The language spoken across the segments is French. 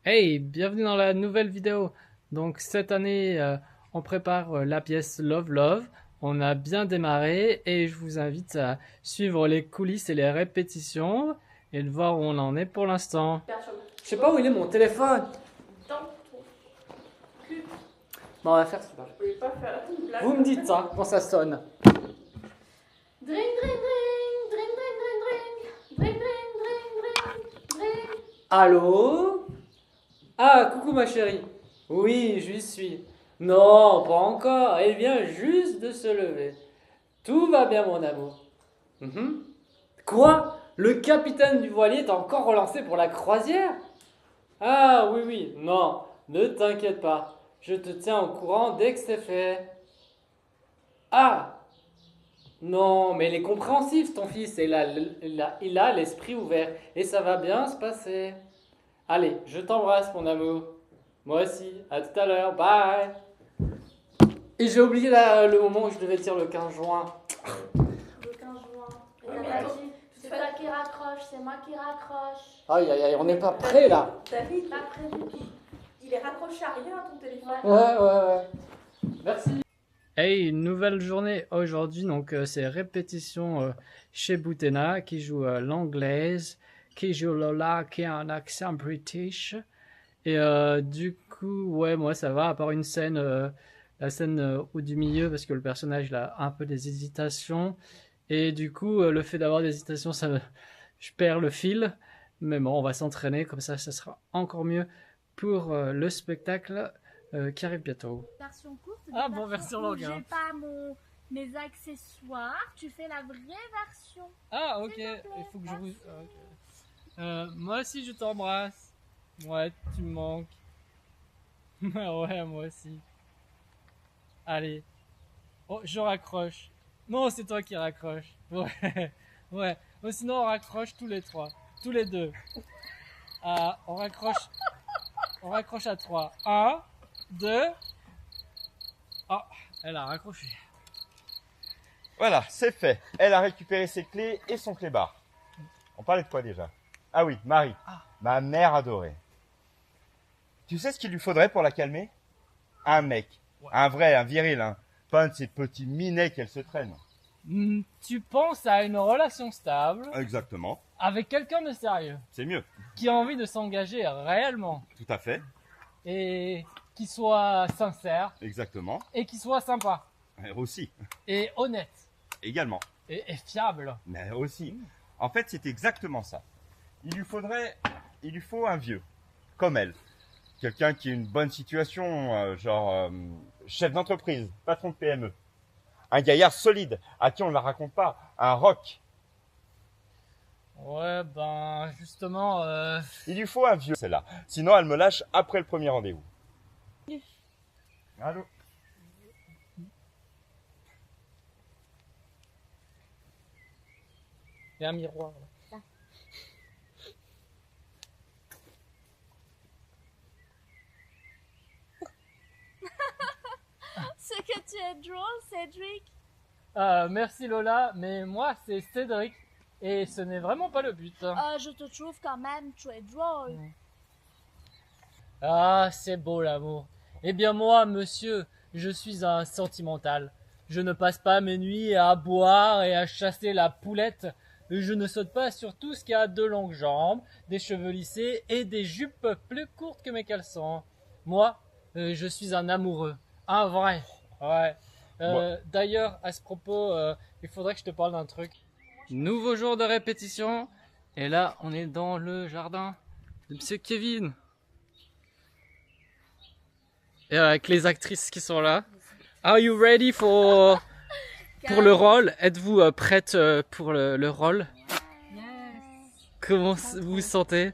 Hey, bienvenue dans la nouvelle vidéo. Donc cette année, on prépare la pièce Love Love. On a bien démarré et je vous invite à suivre les coulisses et les répétitions et de voir où on en est pour l'instant. Je sais pas où il est mon téléphone. Dans ton cul. Bon, on va faire ça. Je pouvais pas faire une blague. Vous me dites ça quand ça sonne. Dring, dring, dring, dring, dring, dring, dring, dring, dring, dring, dring. Allô? Ah, coucou ma chérie. Oui, j'y suis. Non, pas encore. Elle vient juste de se lever. Tout va bien, mon amour. Mhm. Quoi? Le capitaine du voilier est encore relancé pour la croisière? Ah oui, oui, non, ne t'inquiète pas. Je te tiens au courant dès que c'est fait. Ah! Non, mais il est compréhensif, ton fils. Il a l'esprit ouvert. Et ça va bien se passer. Allez, je t'embrasse, mon amour. Moi aussi. À tout à l'heure. Bye! Et j'ai oublié le moment où je devais dire le 15 juin. Le 15 juin. Et Ouais, t'as mais pas attends, dit, c'est toi qui raccroche, c'est moi qui raccroche. Aïe, aïe, aïe, on n'est pas prêt là. David, Pas près du tout. il est raccroché à rien à ton téléphone. Ouais. Merci. Hey, une nouvelle journée aujourd'hui, donc c'est répétition chez Boutena qui joue l'anglaise, qui joue Lola qui a un accent british. Et du coup, ouais, moi ça va, à part une scène, la scène au du milieu, parce que le personnage il a un peu des hésitations. Et du coup, le fait d'avoir des hésitations, je perds le fil. Mais bon, on va s'entraîner, comme ça sera encore mieux pour le spectacle qui arrive bientôt. Version courte. Ah bon, version longue. J'ai Hein. pas mes accessoires. Tu fais la vraie version. Ah ok, S'il te plaît, il faut que je vous... merci. ok. Moi aussi je t'embrasse. Ouais, tu me manques. Ouais, moi aussi. Allez. Oh, je raccroche. Non, c'est toi qui raccroche. Ouais, ouais. Ou sinon on raccroche tous les trois. Tous les deux. Ah, on raccroche à trois. Un, deux. Ah, elle a raccroché. Voilà, c'est fait. Elle a récupéré ses clés et son clébard. On parlait de quoi déjà? Ah oui, Marie, ma mère adorée. Tu sais ce qu'il lui faudrait pour la calmer? Un mec. Ouais. Un vrai, un viril, hein. Pas un de ces petits minets qu'elle se traîne. Tu penses à une relation stable Exactement. avec quelqu'un de sérieux C'est mieux. qui a envie de s'engager réellement Tout à fait. et qui soit sincère Exactement. et qui soit sympa Aussi. et honnête Également. et fiable. Mais aussi. En fait, c'est exactement ça. Il lui faut un vieux, comme elle. Quelqu'un qui a une bonne situation, chef d'entreprise, patron de PME. Un gaillard solide, à qui on ne la raconte pas. Un rock. Ouais, ben justement, Il lui faut un vieux, celle-là. Sinon, elle me lâche après le premier rendez-vous. Allô? il y a un miroir. Là. Ce que tu es drôle, Cédric. Merci Lola, mais moi c'est Cédric et ce n'est vraiment pas le but. Je te trouve quand même très drôle. Ah, c'est beau l'amour. Eh bien moi, monsieur, je suis un sentimental. Je ne passe pas mes nuits à boire et à chasser la poulette. Je ne saute pas sur tout ce qui a de longues jambes, des cheveux lissés et des jupes plus courtes que mes caleçons. Moi, je suis un amoureux. Un vrai. Ouais. D'ailleurs, à ce propos, il faudrait que je te parle d'un truc. Nouveau jour de répétition. Et là, on est dans le jardin de Monsieur Kevin. Et avec les actrices qui sont là. Are you ready pour le rôle? Êtes-vous prête pour le rôle? Yes. Comment vous vous sentez?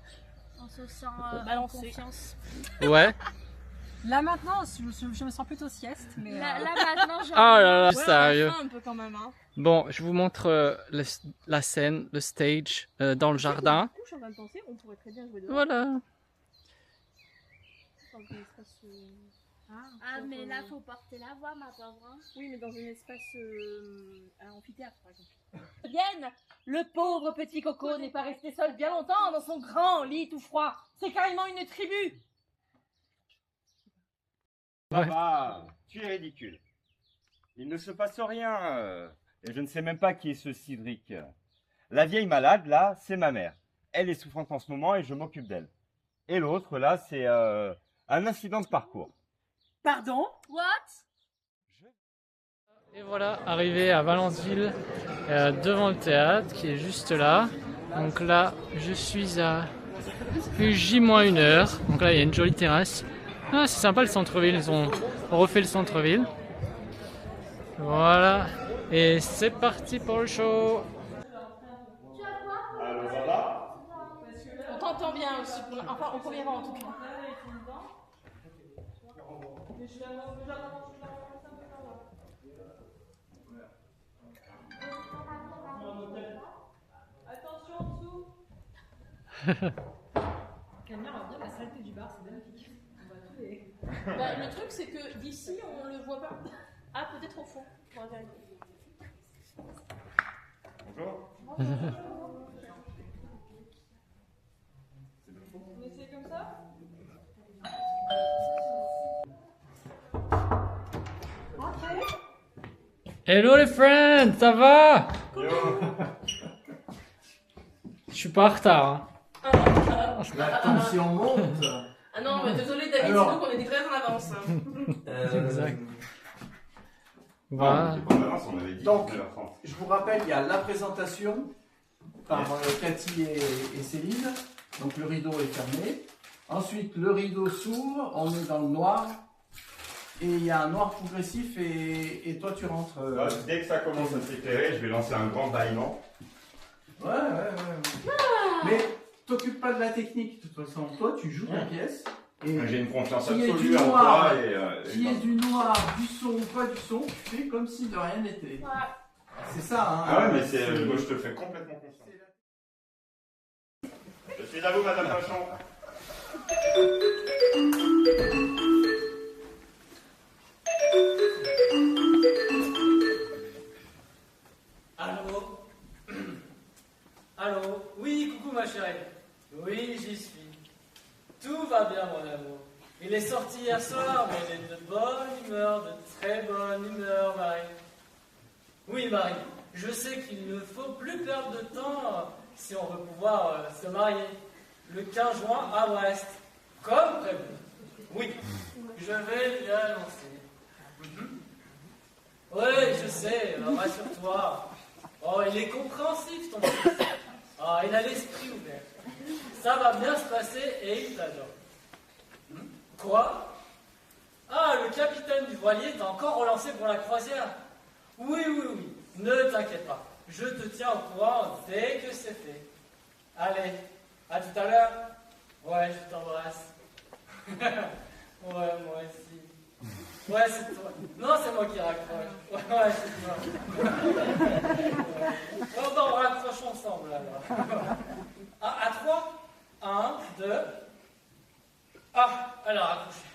On se sent Bah, en on sait. confiance. Ouais. Là maintenant, je me sens plutôt sieste, mais Là maintenant, j'ai Ah là là, Ouais, sérieux. on a faim un peu quand même, hein. Bon, je vous montre la scène, le stage dans le jardin. Du coup, je suis en train de penser, on pourrait très bien jouer dehors. Voilà. Enfin, que ça se- Ah, mais là, faut porter la voix, ma pauvre. Hein. Oui, mais dans un espace un amphithéâtre, par exemple. Vienne, le pauvre petit Coco n'est pas resté seul bien longtemps dans son grand lit tout froid. C'est carrément une tribu. Papa, tu es ridicule. Il ne se passe rien. Et je ne sais même pas qui est ce Cédric. La vieille malade, là, c'est ma mère. Elle est souffrante en ce moment et je m'occupe d'elle. Et l'autre, là, c'est un incident de parcours. Pardon? What? Et voilà, arrivé à Valanceville, devant le théâtre qui est juste là. Donc là, je suis à J-1 heure. Donc là, il y a une jolie terrasse. Ah, c'est sympa le centre-ville, ils ont refait le centre-ville. Voilà, et c'est parti pour le show. Allô, papa? On t'entend bien aussi, enfin au premier rang en tout cas. Camille, on va dire la saleté du bar, c'est magnifique. On va tous les... Bah, le truc c'est que d'ici on le voit pas. Ah, peut-être au fond. On va vérifier. Bonjour. Mais c'est comme ça? Hello les friends, ça va? Je suis pas en retard. Hein. La tension monte. Ah non, mais désolé David, Alors. c'est nous qu'on était très en avance. Exact. Non, Voilà. on était pas en avance, on avait dit Donc, 19h30. Je vous rappelle, il y a la présentation par Cathy et Céline. Donc le rideau est fermé. Ensuite, le rideau s'ouvre, on est dans le noir. Et il y a un noir progressif et toi tu rentres. Dès que ça commence à s'éclairer, je vais lancer un grand bâillement. Ouais. Mais t'occupes pas de la technique de toute façon. Toi tu joues ta pièce. Et J'ai une confiance Qui est absolue du en noir. toi et qu'il y ait du noir, du son ou pas du son, tu fais comme si de rien n'était. C'est ça, hein. Ah ouais, mais moi je te fais complètement confiance. Je suis à vous, Madame Pachon. Allô? Allô? Oui, coucou ma chérie. Oui, j'y suis. Tout va bien, mon amour. Il est sorti hier soir, mais il est de bonne humeur, de très bonne humeur, Marie. Oui, Marie, je sais qu'il ne faut plus perdre de temps si on veut pouvoir se marier. Le 15 juin à Brest, comme prévu. Oui, je vais lui annoncer. Oui, je sais, rassure-toi. Oh, il est compréhensif, ton fils. Ah, il a l'esprit ouvert. Ça va bien se passer et il t'adore. Quoi? Ah, le capitaine du voilier t'a encore relancé pour la croisière. Oui, ne t'inquiète pas. Je te tiens au courant dès que c'est fait. Allez, à tout à l'heure. Ouais, je t'embrasse. Ouais, moi aussi. Ouais, c'est toi. Non, c'est moi qui raccroche. Ouais, c'est toi. Bon, on raccroche ensemble alors. À 3. 1, 2. Ah, alors raccrochez.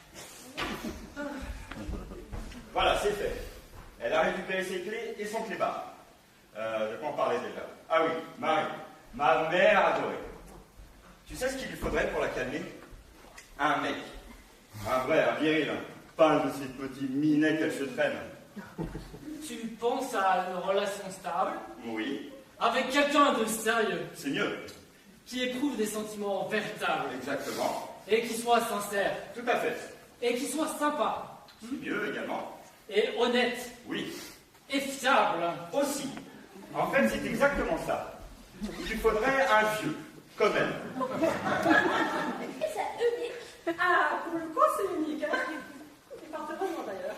Voilà, c'est fait. Elle a récupéré ses clés et son clébard. De quoi on parlait déjà? Ah oui, Marie, ma mère adorée. Tu sais ce qu'il lui faudrait pour la calmer? Un mec. Un vrai, un viril. Pas un de ces petits minets qu'elle se traîne. Tu penses à une relation stable, Oui, avec quelqu'un de sérieux, c'est mieux. qui éprouve des sentiments véritables, Exactement. et qui soit sincère, Tout à fait. et qui soit sympa, C'est mieux également. et honnête, Oui, et fiable. aussi. En fait, c'est exactement ça. Il lui faudrait un vieux, comme elle. Et c'est unique. Ah, pour le coup, c'est unique, hein. Il porte heureusement d'ailleurs.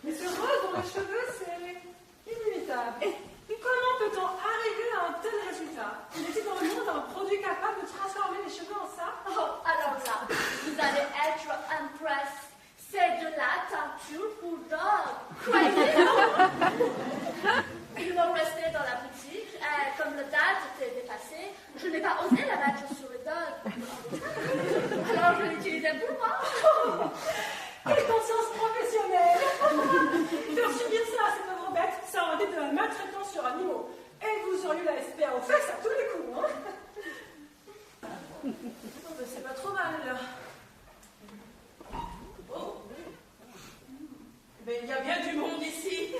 Mais ce rose dans les cheveux, c'est inimitable. Et comment peut-on arriver à un tel résultat? Il existe dans le monde un produit capable de transformer les cheveux en ça? Oh, alors là, vous allez être impressed. C'est de la teinture pour dog. Croyez-le. Ils vont rester dans la boutique. Comme le date était dépassé, je n'ai pas osé la mettre sur le dog. Alors je l'utilisais pour moi. Quelle conscience professionnelle. Faire subir ça à ces pauvres bêtes, ça aurait été de la maltraitance sur animaux. Et vous auriez la SPA aux fesses à tous les coups, hein. Oh, ben, c'est pas trop mal, là. Oh. Mais il y a bien du monde ici.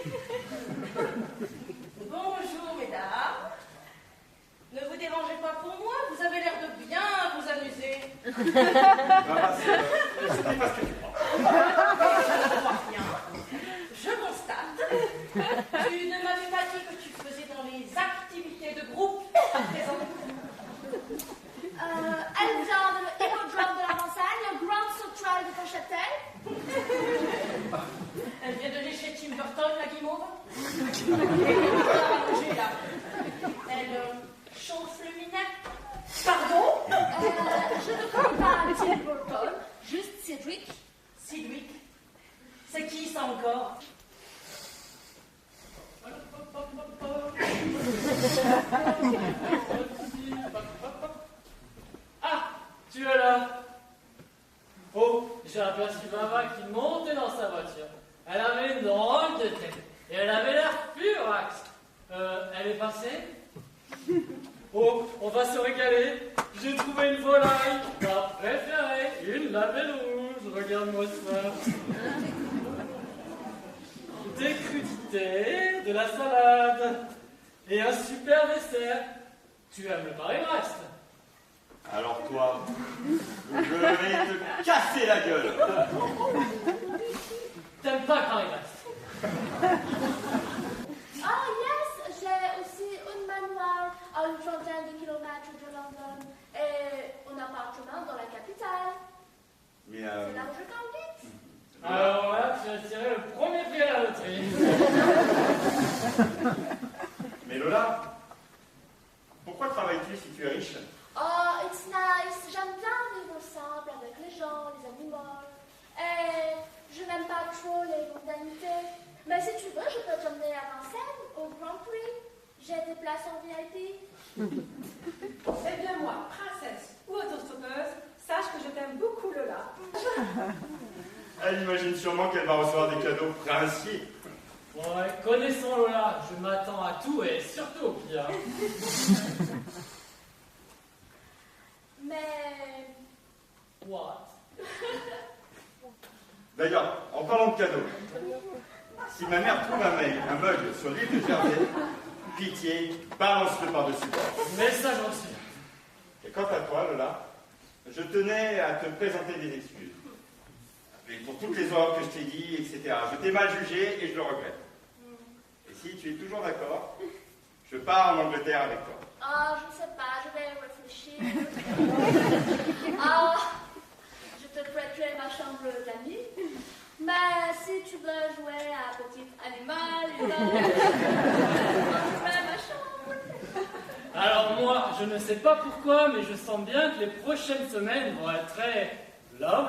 Bonjour, mesdames. Ne vous dérangez pas pour moi, vous avez l'air de bien vous amuser. C'était pas ce que tu crois. Je constate. Tu ne m'avais pas dit que tu faisais dans les activités de groupe à présent. Elle vient de l'hippodrome de la Montagne, le Grand Central de Neuchâtel. Elle vient de lécher Tim Burton, la guimauve. Allongée, là. Elle chauffe le minet. Pardon je ne connais pas Tim Burton, juste Cédric. Cédric. C'est qui ça encore? Ah, tu es là. Oh, j'ai aperçu Maman qui montait dans sa voiture. Elle avait une drôle de tête et elle avait l'air furax. Elle est passée? Oh, on va se régaler. J'ai trouvé une volaille, ma préférée, une labelle rouge. Regarde-moi ça. Des crudités, de la salade et un super dessert. Tu aimes le Paris-Brest? Alors toi, je vais te casser la gueule. T'aimes pas Paris-Brest? Ah, yes, j'ai aussi un manoir à une trentaine de kilomètres de London et un appartement dans la capitale. Mais C'est là où je t'invite. Alors là, tu as tiré le premier prix à la loterie. Mais Lola, pourquoi travailles-tu si tu es riche? Oh, it's nice. J'aime bien vivre simple avec les gens, les animaux. Et je n'aime pas trop les mondanités. Mais si tu veux, je peux t'emmener à Vincennes, au Grand Prix. J'ai des places en VIP. Eh bien, moi, princesse ou autostoppeuse, sache que je t'aime beaucoup, Lola. Elle imagine sûrement qu'elle va recevoir des cadeaux princiers. Ouais, connaissant Lola, je m'attends à tout et surtout au pire. Mais... What? D'ailleurs, en parlant de cadeaux, si ma mère trouve un mug sur l'île de Jersey, pitié, balance-le par-dessus bord. Mais ça, j'en suis. Et quant à toi, Lola, je tenais à te présenter des excuses. Et pour toutes les horreurs que je t'ai dit, etc. Je t'ai mal jugé et je le regrette. Et si tu es toujours d'accord, je pars en Angleterre avec toi. Oh, je ne sais pas, je vais réfléchir. Oh, je te prêterai ma chambre d'amis. Mais si tu veux jouer à petit animal, je jouerai à ma chambre. Alors moi, je ne sais pas pourquoi, mais je sens bien que les prochaines semaines vont être très love.